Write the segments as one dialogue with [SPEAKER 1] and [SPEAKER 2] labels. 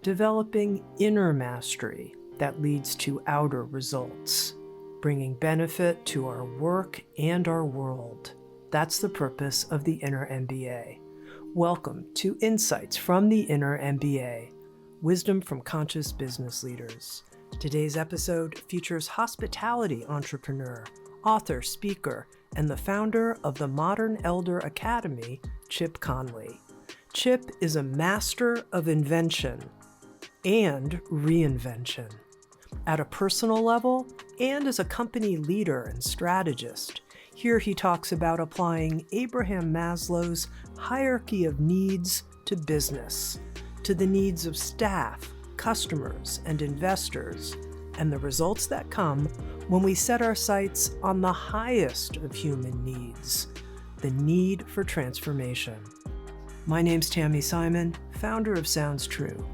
[SPEAKER 1] developing inner mastery that leads to outer results, bringing benefit to our work and our world. That's the purpose of the Inner MBA. Welcome to Insights from the Inner MBA, wisdom from conscious business leaders. Today's episode features hospitality entrepreneur, author, speaker, and the founder of the Modern Elder Academy, Chip Conley. Chip is a master of invention and reinvention. At a personal level and as a company leader and strategist, here he talks about applying Abraham Maslow's hierarchy of needs to business, to the needs of staff, customers, and investors, and the results that come when we set our sights on the highest of human needs, the need for transformation. My name's Tammy Simon, founder of Sounds True.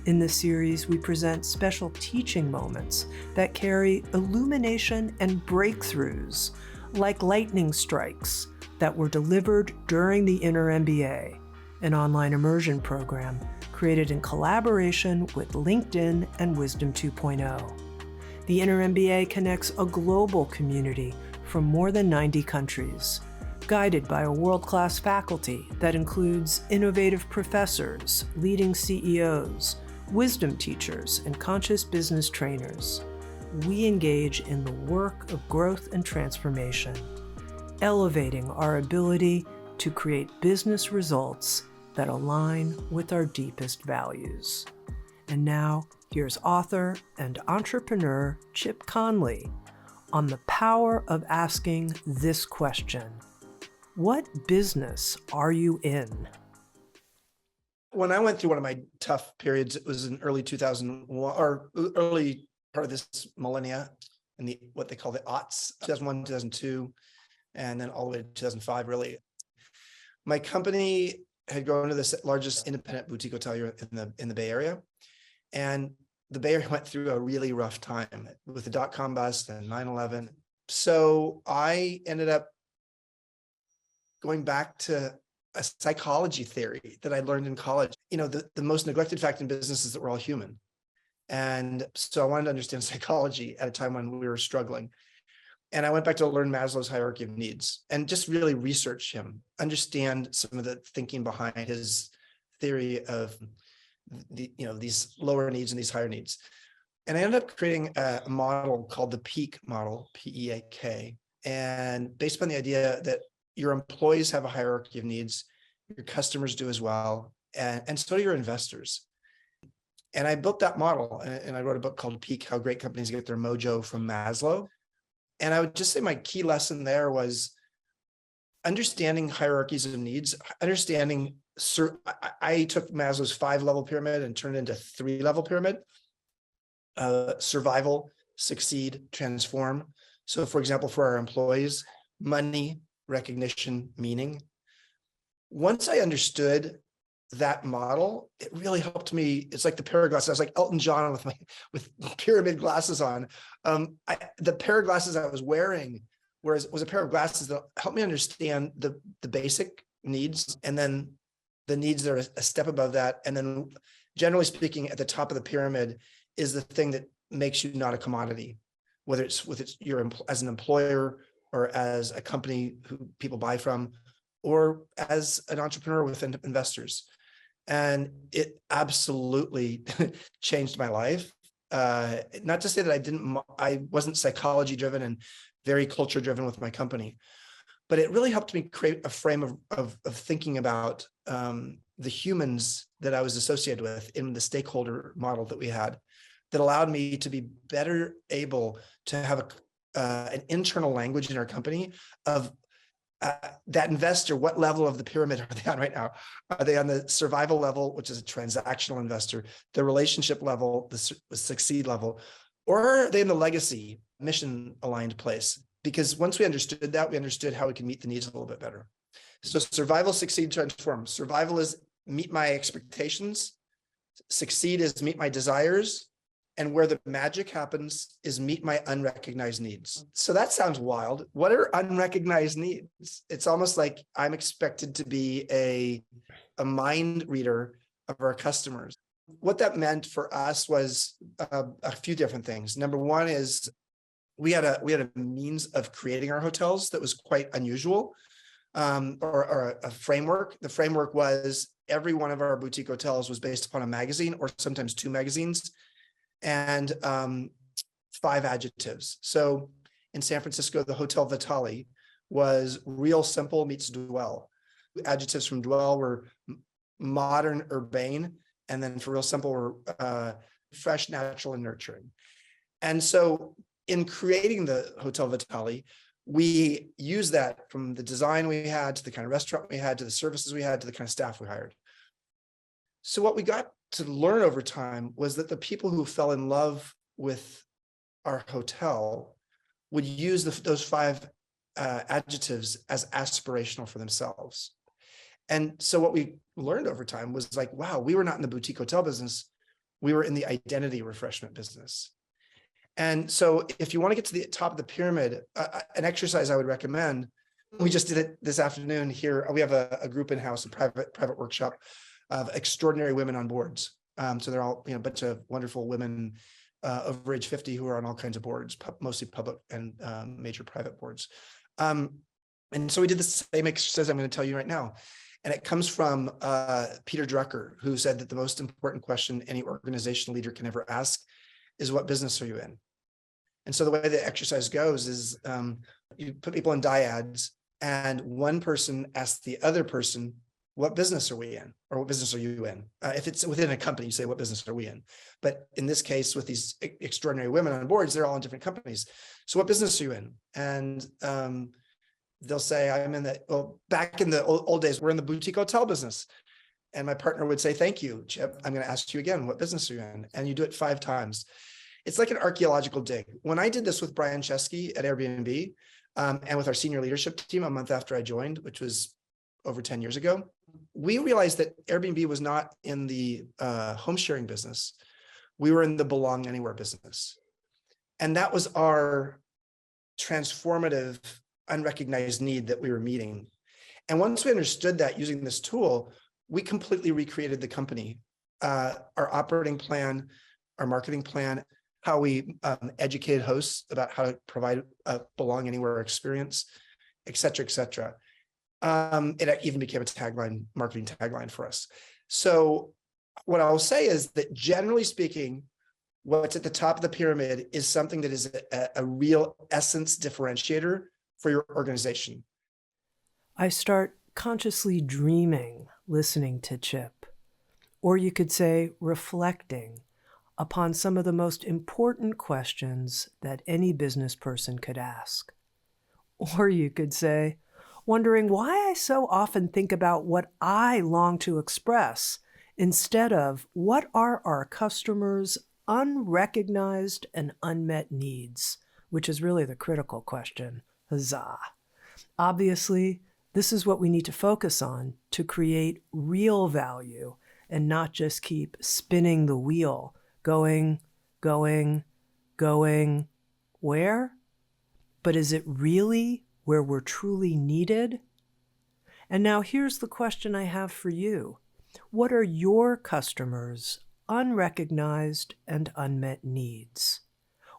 [SPEAKER 1] In this series, we present special teaching moments that carry illumination and breakthroughs, like lightning strikes that were delivered during the Inner MBA, an online immersion program created in collaboration with LinkedIn and Wisdom 2.0. The Inner MBA connects a global community from more than 90 countries, guided by a world-class faculty that includes innovative professors, leading CEOs, wisdom teachers, and conscious business trainers. We engage in the work of growth and transformation, elevating our ability to create business results that align with our deepest values. And now, here's author and entrepreneur Chip Conley on the power of asking this question: what business are you in?
[SPEAKER 2] When I went through one of my tough periods, it was in early 2001 or early part of this millennia, in the what they call the aughts, 2001, 2002, and then all the way to 2005, really. My company had grown to the largest independent boutique hotelier in the Bay Area. And the Bay Area went through a really rough time with the dot-com bust and 9/11. So I ended up going back to a psychology theory that I learned in college. You know, the most neglected fact in business is that we're all human. And so I wanted to understand psychology at a time when we were struggling. And I went back to learn Maslow's hierarchy of needs and just really research him, understand some of the thinking behind his theory of these lower needs and these higher needs. And I ended up creating a model called the PEAK model, P-E-A-K, and based upon the idea that your employees have a hierarchy of needs, your customers do as well, and so do your investors. And I built that model, and I wrote a book called Peak: How Great Companies Get Their Mojo from Maslow. And I would just say my key lesson there was understanding hierarchies of needs, understanding. I took Maslow's 5-level pyramid and turned it into 3-level pyramid: survival, succeed, transform. So, for example, for our employees, money, recognition, meaning. Once I understood that model, it really helped me. It's like the pair of glasses. I was like Elton John with pyramid glasses on. The pair of glasses I was wearing was a pair of glasses that helped me understand the basic needs, and then the needs that are a step above that. And then, generally speaking, at the top of the pyramid is the thing that makes you not a commodity, whether it's as an employer or as a company who people buy from, or as an entrepreneur with investors. And it absolutely changed my life. Not to say that I wasn't psychology driven and very culture driven with my company, but it really helped me create a frame of thinking about the humans that I was associated with in the stakeholder model that we had, that allowed me to be better able to have an internal language in our company of that investor. What level of the pyramid are they on right now? Are they on the survival level, which is a transactional investor, the relationship level, the succeed level, or are they in the legacy, mission aligned place? Because once we understood that, we understood how we can meet the needs a little bit better. So survival, succeed, transform. Survival is meet my expectations. Succeed is meet my desires. And where the magic happens is meet my unrecognized needs. So that sounds wild. What are unrecognized needs? It's almost like I'm expected to be a mind reader of our customers. What that meant for us was a few different things. Number one is we had a means of creating our hotels that was quite unusual, or a framework. The framework was every one of our boutique hotels was based upon a magazine, or sometimes two magazines, and 5 adjectives. So in San Francisco, the Hotel Vitale was real simple meets dwell. Adjectives from dwell were modern, urbane, and then for real simple were fresh, natural, and nurturing. And so in creating the Hotel Vitale, we used that from the design we had to the kind of restaurant we had to the services we had to the kind of staff we hired. So what we got to learn over time was that the people who fell in love with our hotel would use those 5 adjectives as aspirational for themselves. And so what we learned over time was like, wow, we were not in the boutique hotel business. We were in the identity refreshment business. And so if you want to get to the top of the pyramid, an exercise I would recommend, we just did it this afternoon here. We have a group in-house, a private workshop of extraordinary women on boards. So they're all, a bunch of wonderful women over age 50 who are on all kinds of boards, mostly public and major private boards. And so we did the same exercise I'm going to tell you right now. And it comes from Peter Drucker, who said that the most important question any organizational leader can ever ask is, what business are you in? And so the way the exercise goes is you put people in dyads, and one person asks the other person, what business are we in? Or what business are you in? If it's within a company, you say, what business are we in? But in this case, with these extraordinary women on boards, they're all in different companies. So what business are you in? And they'll say, I'm in back in the old days, we're in the boutique hotel business. And my partner would say, thank you, Chip. I'm going to ask you again, what business are you in? And you do it 5 times. It's like an archaeological dig. When I did this with Brian Chesky at Airbnb and with our senior leadership team a month after I joined, which was over 10 years ago, we realized that Airbnb was not in the home sharing business. We were in the belong anywhere business. And that was our transformative, unrecognized need that we were meeting. And once we understood that using this tool, we completely recreated the company, our operating plan, our marketing plan, how we educated hosts about how to provide a belong anywhere experience, et cetera, et cetera. It even became a marketing tagline for us. So what I'll say is that generally speaking, what's at the top of the pyramid is something that is a real essence differentiator for your organization.
[SPEAKER 1] I start consciously dreaming, listening to Chip. Or you could say reflecting upon some of the most important questions that any business person could ask. Or you could say, wondering why I so often think about what I long to express instead of what are our customers' unrecognized and unmet needs, which is really the critical question. Huzzah. Obviously, this is what we need to focus on to create real value and not just keep spinning the wheel, going, where? But is it really where we're truly needed? And now here's the question I have for you. What are your customers' unrecognized and unmet needs?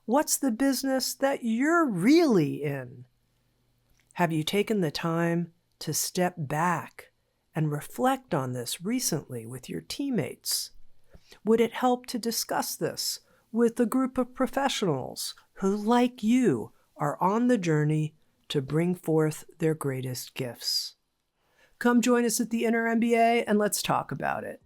[SPEAKER 1] What's the business that you're really in? Have you taken the time to step back and reflect on this recently with your teammates? Would it help to discuss this with a group of professionals who, like you, are on the journey to bring forth their greatest gifts? Come join us at the Inner MBA and let's talk about it.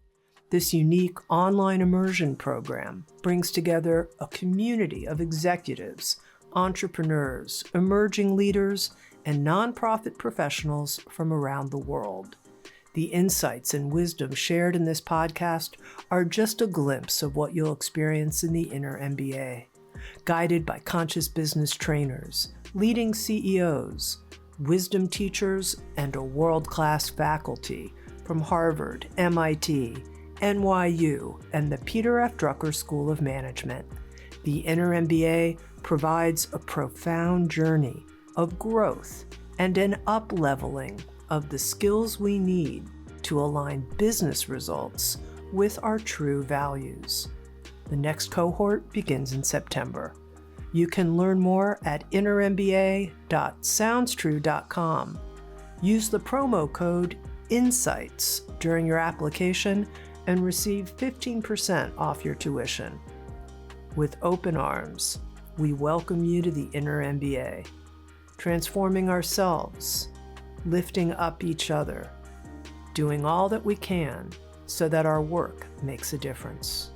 [SPEAKER 1] This unique online immersion program brings together a community of executives, entrepreneurs, emerging leaders, and nonprofit professionals from around the world. The insights and wisdom shared in this podcast are just a glimpse of what you'll experience in the Inner MBA. Guided by conscious business trainers, leading CEOs, wisdom teachers, and a world-class faculty from Harvard, MIT, NYU, and the Peter F. Drucker School of Management, the Inner MBA provides a profound journey of growth and an up-leveling of the skills we need to align business results with our true values. The next cohort begins in September. You can learn more at innermba.soundstrue.com. Use the promo code INSIGHTS during your application and receive 15% off your tuition. With open arms, we welcome you to the Inner MBA, transforming ourselves, lifting up each other, doing all that we can so that our work makes a difference.